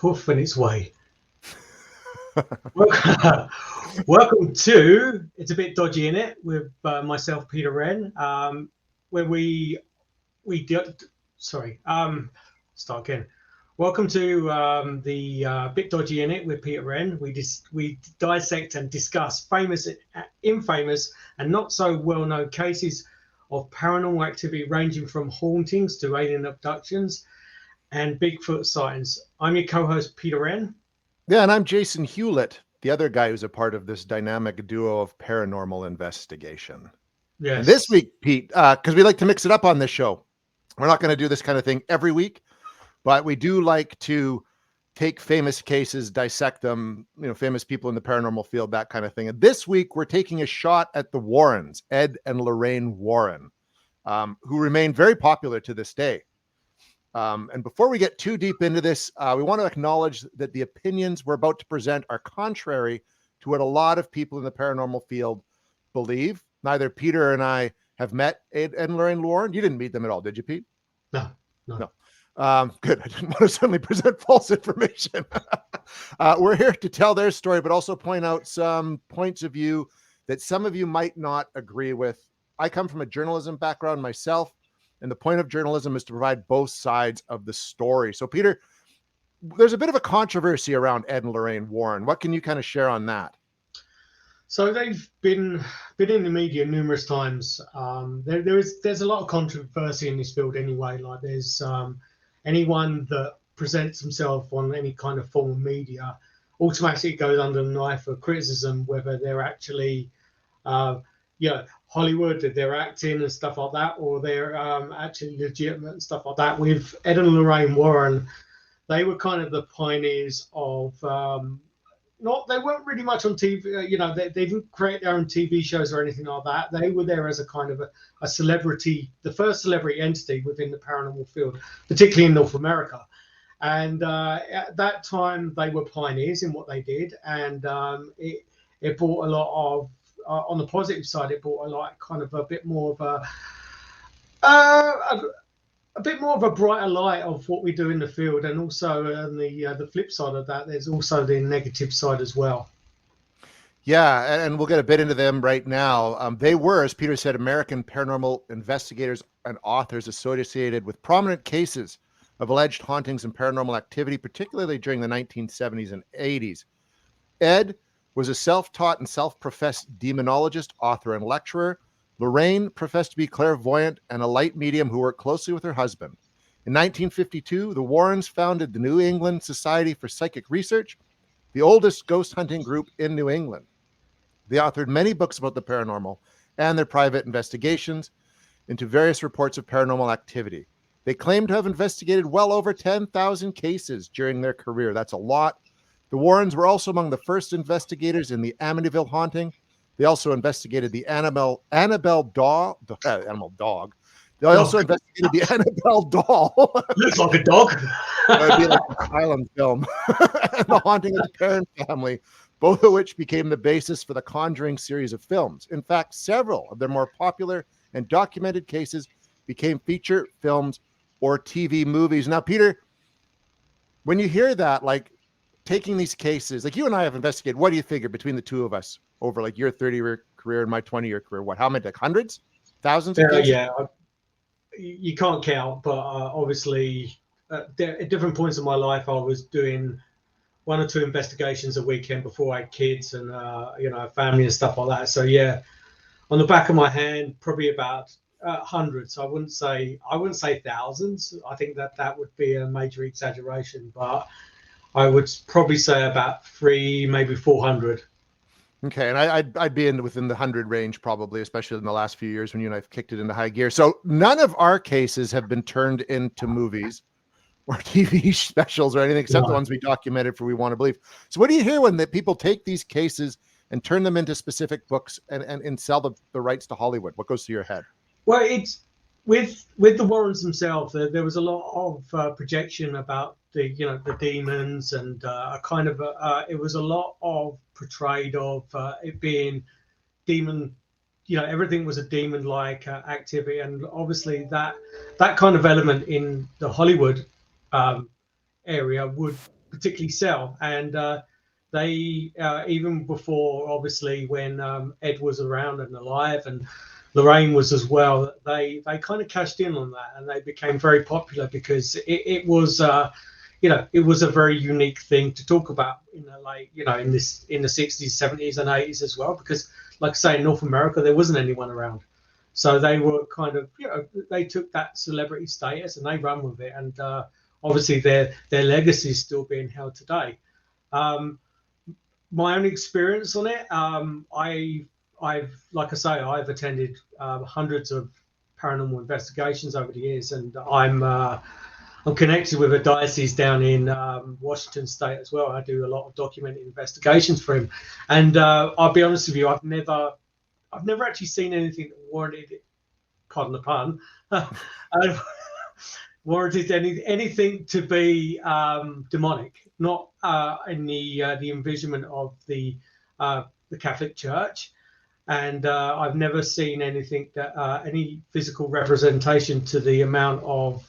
poof and its way. Welcome to It's a Bit Dodgy, in it, with myself, Peter Renn, where we start again. Welcome to the Bit Dodgy, in it, with Peter Renn. We dissect and discuss famous, infamous, and not so well-known cases of paranormal activity, ranging from hauntings to alien abductions and Bigfoot sightings. I'm your co-host, Peter Renn. Yeah, and I'm Jason Hewlett, the other guy who's a part of this dynamic duo of paranormal investigation. Yes. And this week, Pete, because we like to mix it up on this show, we're not going to do this kind of thing every week, but we do like to take famous cases, dissect them, famous people in the paranormal field, that kind of thing. And this week, we're taking a shot at the Warrens, Ed and Lorraine Warren, who remain very popular to this day. And before we get too deep into this, we want to acknowledge that the opinions we're about to present are contrary to what a lot of people in the paranormal field believe. Neither Peter and I have met Ed and Lorraine Warren. You didn't meet them at all, did you, Pete? No. Good. I didn't want to suddenly present false information. We're here to tell their story, but also point out some points of view that some of you might not agree with. I come from a journalism background myself, and the point of journalism is to provide both sides of the story. So, Peter, there's a bit of a controversy around Ed and Lorraine Warren. What can you kind of share on that? So they've been in the media numerous times. There's a lot of controversy in this field anyway. Like there's anyone that presents himself on any kind of form of media automatically goes under the knife of criticism, whether they're actually Hollywood, they're acting and stuff like that, or they're actually legitimate and stuff like that. With Ed and Lorraine Warren, they were kind of the pioneers of they weren't really much on TV. They didn't create their own TV shows or anything like that. They were there as a kind of a celebrity, the first celebrity entity within the paranormal field, particularly in North America. And at that time, they were pioneers in what they did, and it brought a lot of. On the positive side, it brought a bit more of a brighter light of what we do in the field, and also on the flip side of that, there's also the negative side as well. Yeah, and we'll get a bit into them right now. They were, as Peter said, American paranormal investigators and authors associated with prominent cases of alleged hauntings and paranormal activity, particularly during the 1970s and 80s. Ed was a self-taught and self-professed demonologist, author, and lecturer. Lorraine professed to be clairvoyant and a light medium who worked closely with her husband. In 1952, the Warrens founded the New England Society for Psychic Research, the oldest ghost hunting group in New England. They authored many books about the paranormal and their private investigations into various reports of paranormal activity. They claim to have investigated well over 10,000 cases during their career. That's a lot. The Warrens were also among the first investigators in the Amityville haunting. They also investigated the Annabelle dog. They also investigated the Annabelle doll. Looks like a dog. That'd be like a silent film. And the haunting of the Perron family, both of which became the basis for the Conjuring series of films. In fact, several of their more popular and documented cases became feature films or TV movies. Now, Peter, when you hear that, taking these cases, like you and I have investigated, what do you figure between the two of us over your 30-year career and my 20-year career? What, how many, hundreds, thousands of cases? Yeah, you can't count, but obviously at different points in my life, I was doing 1 or 2 investigations a weekend before I had kids and family and stuff like that. So yeah, on the back of my hand, probably about hundreds. I wouldn't say thousands. I think that would be a major exaggeration, but I would probably say about 300, maybe 400. Okay, and I'd be within the 100 range probably, especially in the last few years when you and I've kicked it into high gear. So none of our cases have been turned into movies or TV specials or anything except the ones we documented for We Want to Believe. So what do you hear when people take these cases and turn them into specific books and sell the rights to Hollywood? What goes through your head? Well, it's with the Warrens themselves. There was a lot of projection about the demons and it was a lot of portrayed of it being demon. Everything was a demon-like activity, and obviously that kind of element in the Hollywood area would particularly sell. And they even before, obviously, when Ed was around and alive, and Lorraine was as well, they kind of cashed in on that, and they became very popular because it was it was a very unique thing to talk about in the late, in the 60s, 70s, and 80s as well, because like I say, in North America there wasn't anyone around, so they were kind of, they took that celebrity status and they run with it, and obviously their legacy is still being held today. My own experience on it, I've like I say, I've attended hundreds of paranormal investigations over the years, and I'm connected with a diocese down in Washington State as well. I do a lot of documented investigations for him, and I'll be honest with you, I've never actually seen anything that warranted, pardon the pun, warranted anything to be demonic, not in the envisionment of the Catholic Church. And I've never seen anything that any physical representation to the amount of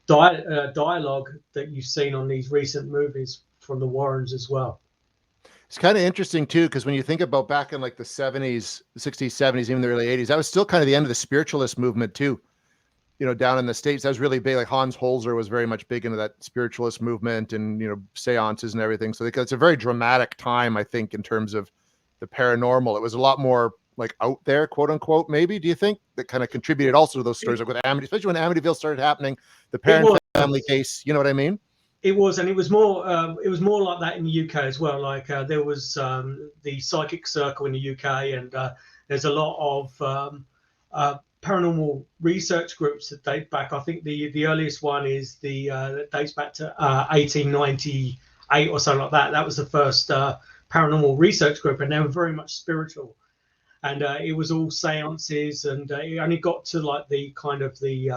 dialogue that you've seen on these recent movies from the Warrens as well. It's kind of interesting too, because when you think about back in like the 70s, 60s, 70s, even the early 80s, that was still kind of the end of the spiritualist movement too. Down in the States, that was really big. Like Hans Holzer was very much big into that spiritualist movement and, seances and everything. So it's a very dramatic time, I think, in terms of the paranormal. It was a lot more like out there, quote unquote, maybe. Do you think that kind of contributed also to those stories, like with Amity, especially when Amityville started happening, the Parent family case, you know what I mean? It was, and it was more like that in the UK as well. Like there was the Psychic Circle in the UK, and there's a lot of paranormal research groups that date back. I think the earliest one is that dates back to 1898 or something like that. That was the first paranormal research group, and they were very much spiritual. And it was all seances, and it only got to like the kind of the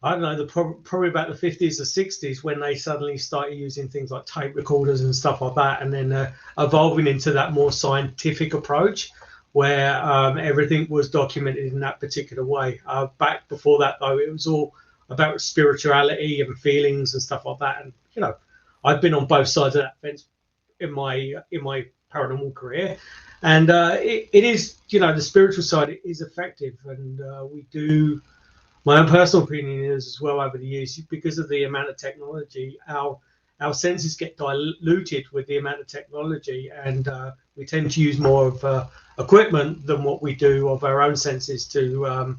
I don't know, probably about the 50s or 60s when they suddenly started using things like tape recorders and stuff like that, and then evolving into that more scientific approach where everything was documented in that particular way. Back before that, though, it was all about spirituality and feelings and stuff like that. And I've been on both sides of that fence in my paranormal career, and it is, the spiritual side is effective, and we do. My own personal opinion is as well, over the years, because of the amount of technology, our senses get diluted with the amount of technology, and we tend to use more of equipment than what we do of our own senses to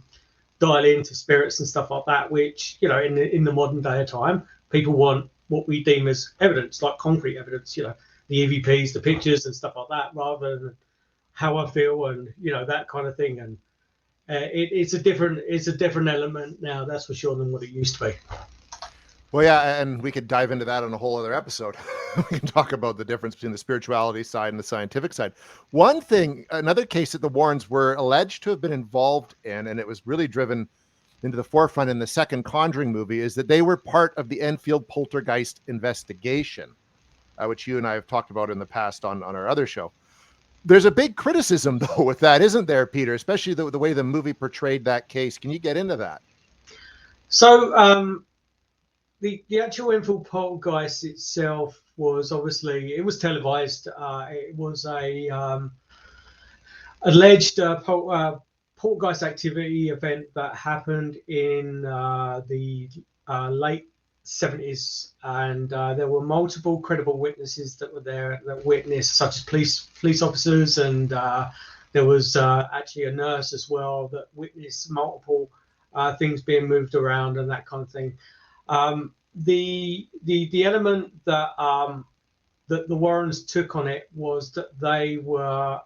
dial into spirits and stuff like that, which, in the modern day of time, people want what we deem as evidence, like concrete evidence, the EVPs, the pictures and stuff like that, rather than how I feel and, that kind of thing. And it's a different element now, that's for sure, than what it used to be. Well, yeah, and we could dive into that on a whole other episode. We can talk about the difference between the spirituality side and the scientific side. One thing, another case that the Warrens were alleged to have been involved in, and it was really driven into the forefront in the second Conjuring movie, is that they were part of the Enfield poltergeist investigation, which you and I have talked about in the past on our other show. There's a big criticism, though, with that, isn't there, Peter? Especially the way the movie portrayed that case. Can you get into that? So the actual Enfield poltergeist itself was obviously, it was televised. It was a alleged poltergeist activity event that happened in the late 70s, and there were multiple credible witnesses that were there that witnessed, such as police officers, and there was actually a nurse as well that witnessed multiple things being moved around and that kind of thing. The element that that the Warrens took on it was that they were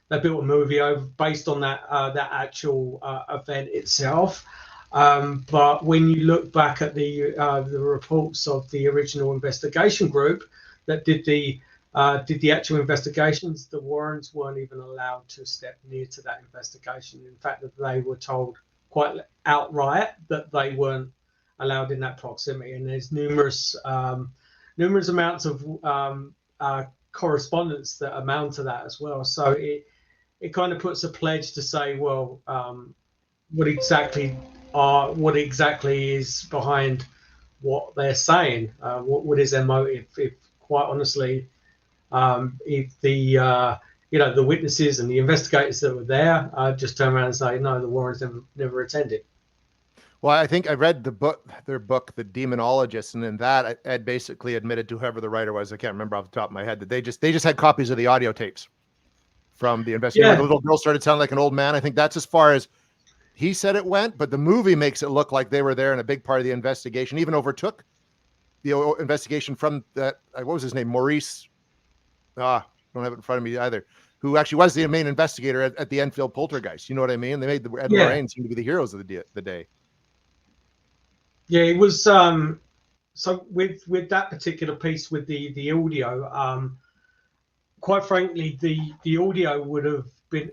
they built a movie based on that actual event itself. But when you look back at the reports of the original investigation group that did the actual investigations, the Warrens weren't even allowed to step near to that investigation. In fact, that they were told quite outright that they weren't allowed in that proximity. And there's numerous amounts of correspondence that amount to that as well. So it kind of puts a pledge to say, well, what exactly is behind what they're saying. What is their motive? If quite honestly, if the the witnesses and the investigators that were there just turn around and say no, the Warrens never attended. Well, I think I read their book, The Demonologist, and in that Ed basically admitted to whoever the writer was, I can't remember off the top of my head, that they just had copies of the audio tapes from the investigation where the little girl started sounding like an old man. I think that's as far as he said it went, but the movie makes it look like they were there and a big part of the investigation, even overtook the investigation from that, what was his name? Maurice. Don't have it in front of me either. Who actually was the main investigator at the Enfield poltergeist. You know what I mean? They made Ed and Lorraine seem to be the heroes of the day. Yeah, it was. So with that particular piece with the audio, quite frankly, the audio would have been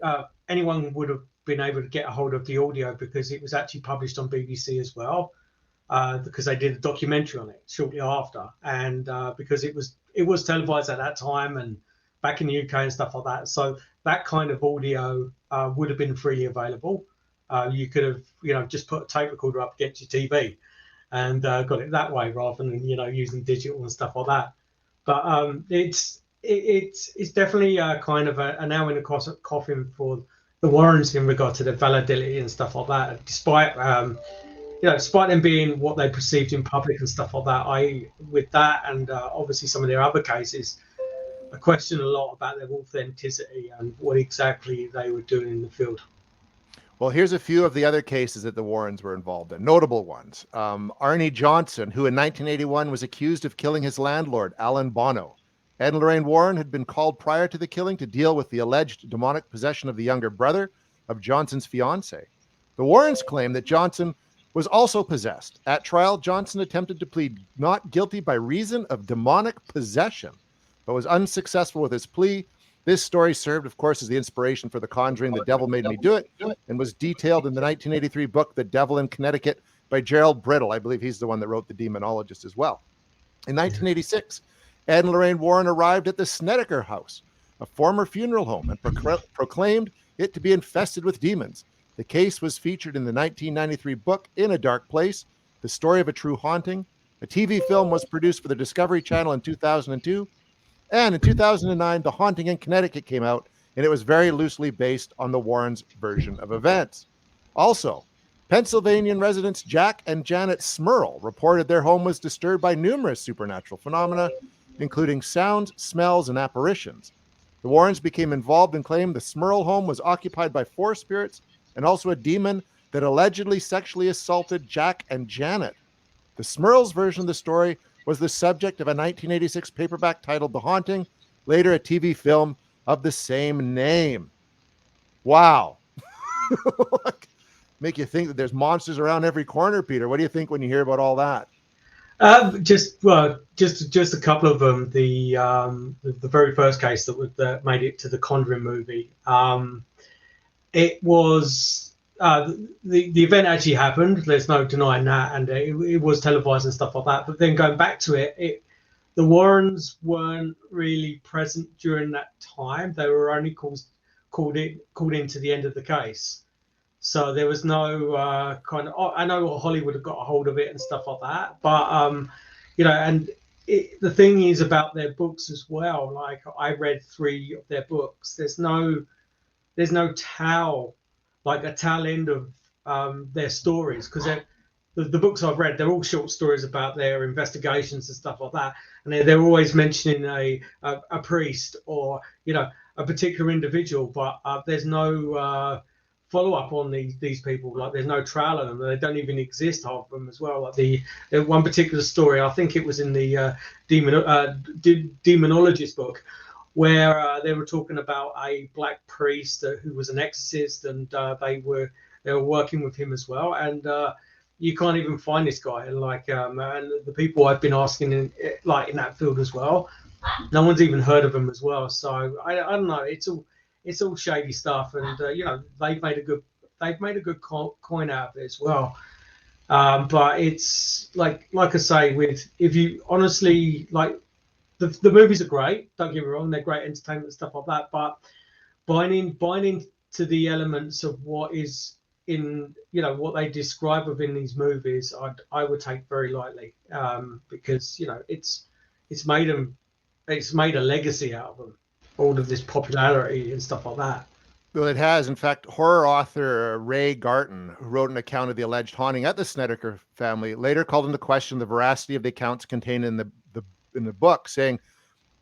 anyone would have been able to get a hold of the audio because it was actually published on BBC as well, because they did a documentary on it shortly after, and because it was televised at that time and back in the UK and stuff like that. So that kind of audio would have been freely available. You could have just put a tape recorder up against your TV and got it that way rather than using digital and stuff like that. But it's definitely kind of a nail in the coffin for the Warrens in regard to their validity and stuff like that, despite despite them being what they perceived in public and stuff like that. With that and obviously some of their other cases, I question a lot about their authenticity and what exactly they were doing in the field. Well, here's a few of the other cases that the Warrens were involved in, notable ones. Arnie Johnson, who in 1981 was accused of killing his landlord, Alan Bono. Ed and Lorraine Warren had been called prior to the killing to deal with the alleged demonic possession of the younger brother of Johnson's fiancée. The Warrens claim that Johnson was also possessed. At trial, Johnson attempted to plead not guilty by reason of demonic possession, but was unsuccessful with his plea. This story served, of course, as the inspiration for The Conjuring, The Devil Made Me Do It, and was detailed in the 1983 book, The Devil in Connecticut, by Gerald Brittle. I believe he's the one that wrote The Demonologist as well. In 1986, Ed and Lorraine Warren arrived at the Snedeker House, a former funeral home, and proclaimed it to be infested with demons. The case was featured in the 1993 book, In a Dark Place, The Story of a True Haunting. A TV film was produced for the Discovery Channel in 2002. And in 2009, The Haunting in Connecticut came out, and it was very loosely based on the Warrens' version of events. Also, Pennsylvanian residents Jack and Janet Smurl reported their home was disturbed by numerous supernatural phenomena, including sounds, smells, and apparitions. The Warrens became involved and claimed the Smurl home was occupied by 4 spirits and also a demon that allegedly sexually assaulted Jack and Janet. The Smurls' version of the story was the subject of a 1986 paperback titled The Haunting, later a TV film of the same name. Wow. Make you think that there's monsters around every corner, Peter. What do you think when you hear about all that? Just a couple of them. The very first case that made it to the Conjuring movie. It was the event actually happened. There's no denying that, and it was televised and stuff like that. But then going back to it, the Warrens weren't really present during that time. They were only called in to the end of the case. So there was no kind of. I know Hollywood have got a hold of it and stuff like that, but and the thing is about their books as well. Like I read 3 of their books. There's no tale, like a tail end of their stories, because the books I've read, they're all short stories about their investigations and stuff like that, and they're always mentioning a priest or a particular individual, but there's no follow up on these people. Like there's no trail of them. They don't even exist, half of them as well. Like the one particular story, I think it was in the demonologist book, where they were talking about a black priest who was an exorcist, and they were working with him as well. And you can't even find this guy. And and the people I've been asking in that field as well, no one's even heard of him as well. So I don't know. It's all shady stuff, and they've made a good coin out of it as well. But it's like I say, if you honestly like. The movies are great, don't get me wrong, they're great entertainment and stuff like that, but buying into the elements of what is in what they describe within these movies, I would take very lightly, because it's made a legacy out of them, all of this popularity and stuff like that. Well, it has. In fact, horror author Ray Garton, who wrote an account of the alleged haunting at the Snedeker family, later called into question the veracity of the accounts contained in the book, saying,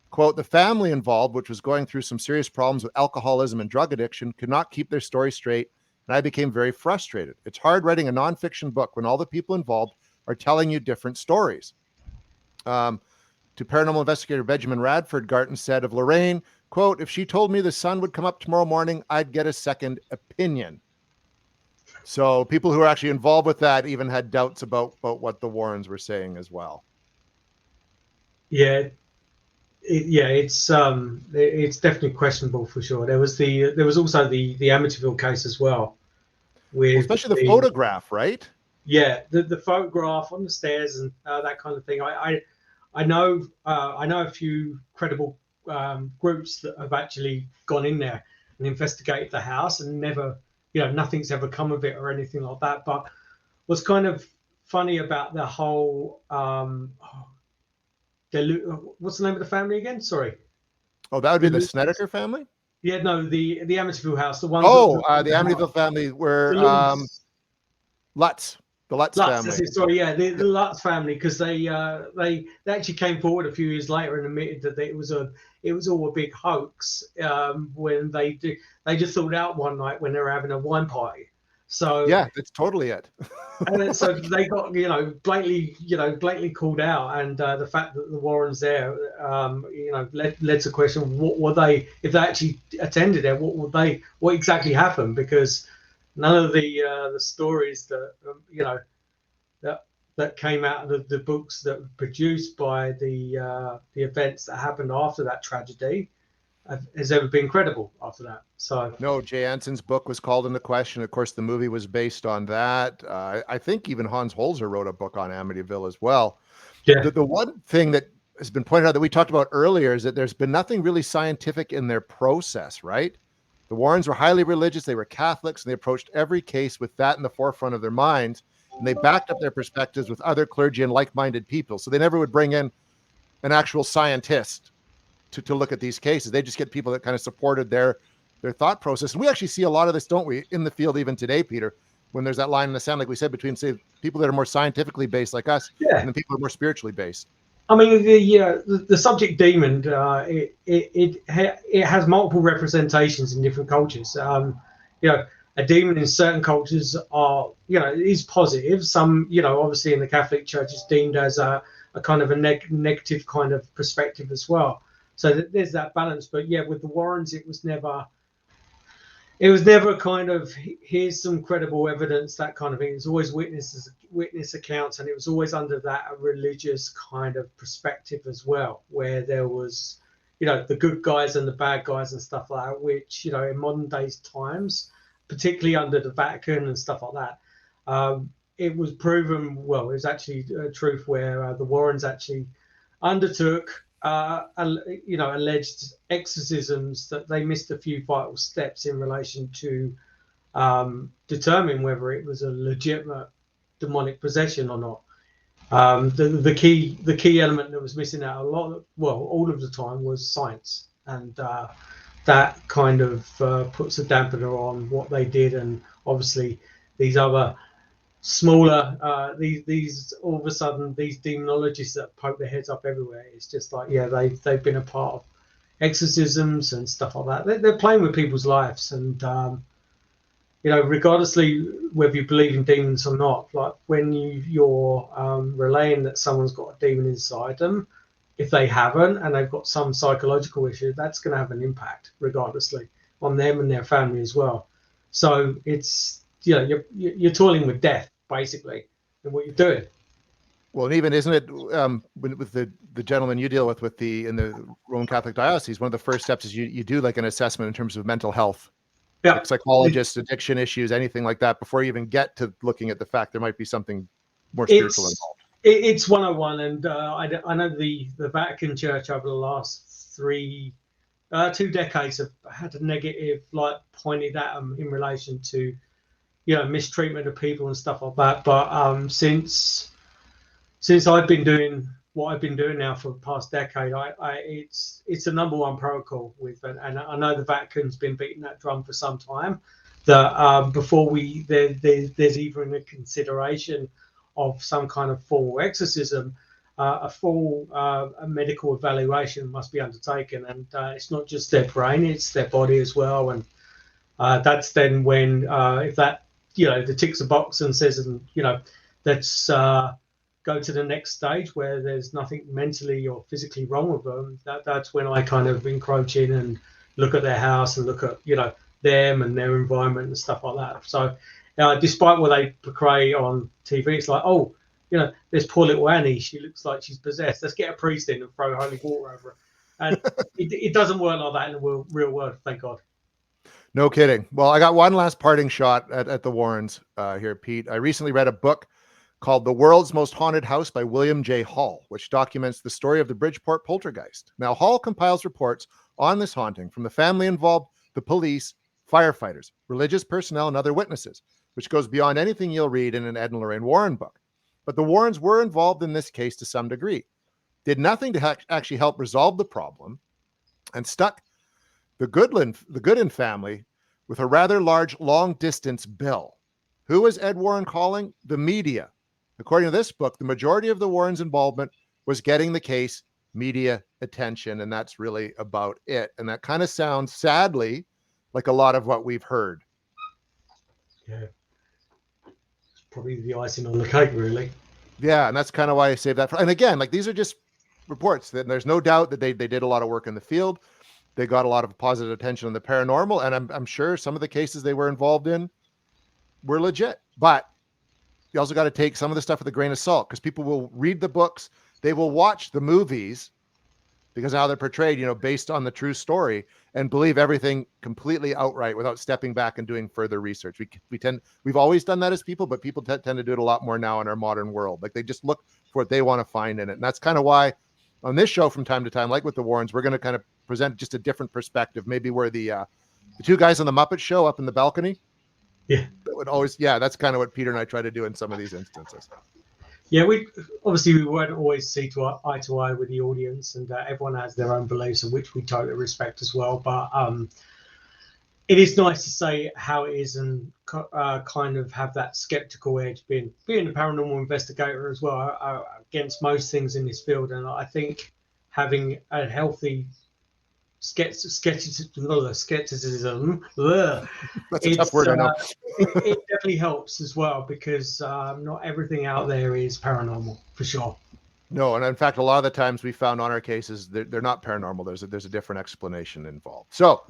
quote, "The family involved, which was going through some serious problems with alcoholism and drug addiction, could not keep their story straight, and I became very frustrated. It's hard writing a nonfiction book when all the people involved are telling you different stories." To paranormal investigator Benjamin Radford, Garton said of Lorraine, quote, "If she told me the sun would come up tomorrow morning, I'd get a second opinion." So people who are actually involved with that even had doubts about what the Warrens were saying as well. Yeah, it's definitely questionable for sure. There was also the Amityville case as well, with especially the photograph, right? Yeah, the photograph on the stairs and that kind of thing. I know a few credible groups that have actually gone in there and investigated the house, and never, nothing's ever come of it or anything like that. But what's kind of funny about the whole what's the name of the family again? Sorry. Oh, that would be the Snedeker family? Yeah, no, the Amityville house, the one. The Amityville family were Lutz. The Lutz family. Sorry, yeah, the Lutz family, because they actually came forward a few years later and admitted that it was all a big hoax, when they just thought out one night when they were having a wine party. So yeah, that's totally it. And so they got blatantly called out, and the fact that the Warrens there, led to question what were they, if they actually attended there, what exactly happened, because none of the stories that that came out of the books that were produced by the events that happened after that tragedy has ever been credible after that. So no, Jay Anson's book was called into question. Of course, the movie was based on that. I think even Hans Holzer wrote a book on Amityville as well. Yeah. The one thing that has been pointed out that we talked about earlier is that there's been nothing really scientific in their process, right? The Warrens were highly religious. They were Catholics, and they approached every case with that in the forefront of their minds. And they backed up their perspectives with other clergy and like-minded people. So they never would bring in an actual scientist to look at these cases. They just get people that kind of supported their thought process. And we actually see a lot of this, don't we, in the field even today, Peter, when there's that line in the sand, like we said, between, say, people that are more scientifically based like us, and then people who are more spiritually based. I mean, the subject demon, it has multiple representations in different cultures. A demon in certain cultures is positive. Some, obviously in the Catholic Church, is deemed as a kind of a negative kind of perspective as well. So there's that balance. But yeah, with the Warrens, it was never kind of, here's some credible evidence, that kind of thing. It was always witness accounts, and it was always under that religious kind of perspective as well, where there was, the good guys and the bad guys and stuff like that, which, in modern days times, particularly under the Vatican and stuff like that, it was proven, well, it was actually a truth where the Warrens actually undertook alleged exorcisms, that they missed a few vital steps in relation to determine whether it was a legitimate demonic possession or not. The key element that was missing out all of the time was science, and that kind of puts a dampener on what they did. And obviously these other smaller these all of a sudden, these demonologists that poke their heads up everywhere, it's just like, they've been a part of exorcisms and stuff like that. They're playing with people's lives, and regardlessly whether you believe in demons or not, like when you're relaying that someone's got a demon inside them, if they haven't and they've got some psychological issue, that's going to have an impact regardlessly on them and their family as well. So it's, you're toiling with death basically in what you're doing. Well, and even, isn't it, with the gentleman you deal with in the Roman Catholic Diocese, one of the first steps is you do like an assessment in terms of mental health, like psychologists, addiction issues, anything like that, before you even get to looking at the fact there might be something more spiritual involved. It's 101, and I know the Vatican Church over the last 2 decades have had a negative light pointed at them in relation to mistreatment of people and stuff like that. But since I've been doing what I've been doing now for the past decade, it's the number one protocol with, and I know the Vatican's been beating that drum for some time, that before there's even a consideration of some kind of formal exorcism, a full medical evaluation must be undertaken, and it's not just their brain, it's their body as well. And that's then when, if that, the ticks a box and says, let's go to the next stage where there's nothing mentally or physically wrong with them, that's when I kind of encroach in and look at their house and look at, them and their environment and stuff like that. So despite what they portray on TV, it's like, oh, there's poor little Annie, she looks like she's possessed, let's get a priest in and throw holy water over her. And it doesn't work like that in the real world, thank God. No kidding. Well, I got one last parting shot at the Warrens here, Pete. I recently read a book called The World's Most Haunted House by William J. Hall, which documents the story of the Bridgeport poltergeist. Now, Hall compiles reports on this haunting from the family involved, the police, firefighters, religious personnel, and other witnesses, which goes beyond anything you'll read in an Ed and Lorraine Warren book. But the Warrens were involved in this case to some degree, did nothing to actually help resolve the problem, and stuck the Goodin family with a rather large long-distance bill. Who was Ed Warren calling? The media. According to this book, the majority of the Warrens' involvement was getting the case media attention, and that's really about it. And that kind of sounds, sadly, like a lot of what we've heard. Yeah. It's probably the icing on the cake, really. Yeah, and that's kind of why I saved that. And again, like, these are just reports. There's no doubt that they did a lot of work in the field. They got a lot of positive attention on the paranormal, and I'm sure some of the cases they were involved in were legit. But you also got to take some of the stuff with a grain of salt, because people will read the books, they will watch the movies because of how they're portrayed, based on the true story, and believe everything completely outright without stepping back and doing further research. We've always done that as people, but people tend to do it a lot more now in our modern world. Like, they just look for what they want to find in it. And that's kind of why on this show from time to time, like with the Warrens, we're going to kind of present just a different perspective. Maybe where the two guys on the Muppet Show up in the balcony. Yeah. That's kind of what Peter and I try to do in some of these instances. Yeah, we won't always see eye to eye with the audience, and everyone has their own beliefs, and which we totally respect as well. But it is nice to say how it is and kind of have that skeptical edge, being a paranormal investigator as well, against most things in this field. And I think having a healthy skepticism. That's a tough word, I know. It definitely helps as well, because not everything out there is paranormal, for sure. No, and in fact, a lot of the times we found on our cases, they're not paranormal. There's a different explanation involved. So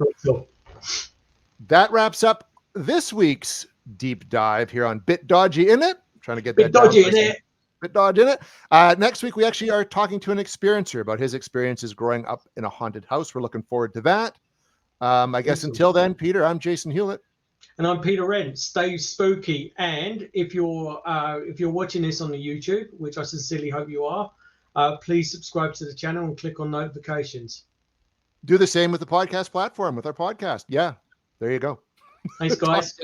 that wraps up this week's deep dive here on Bit Dodgy Innit. I'm trying to get Bit Dodgy Innit. Bit Dodgy Innit. Next week, we actually are talking to an experiencer about his experiences growing up in a haunted house. We're looking forward to that. I guess until then, Peter, I'm Jason Hewlett. And I'm Peter Renn. Stay spooky. And if you're watching this on the YouTube, which I sincerely hope you are, please subscribe to the channel and click on notifications. Do the same with the podcast platform with our podcast. Yeah, there you go. Thanks, guys.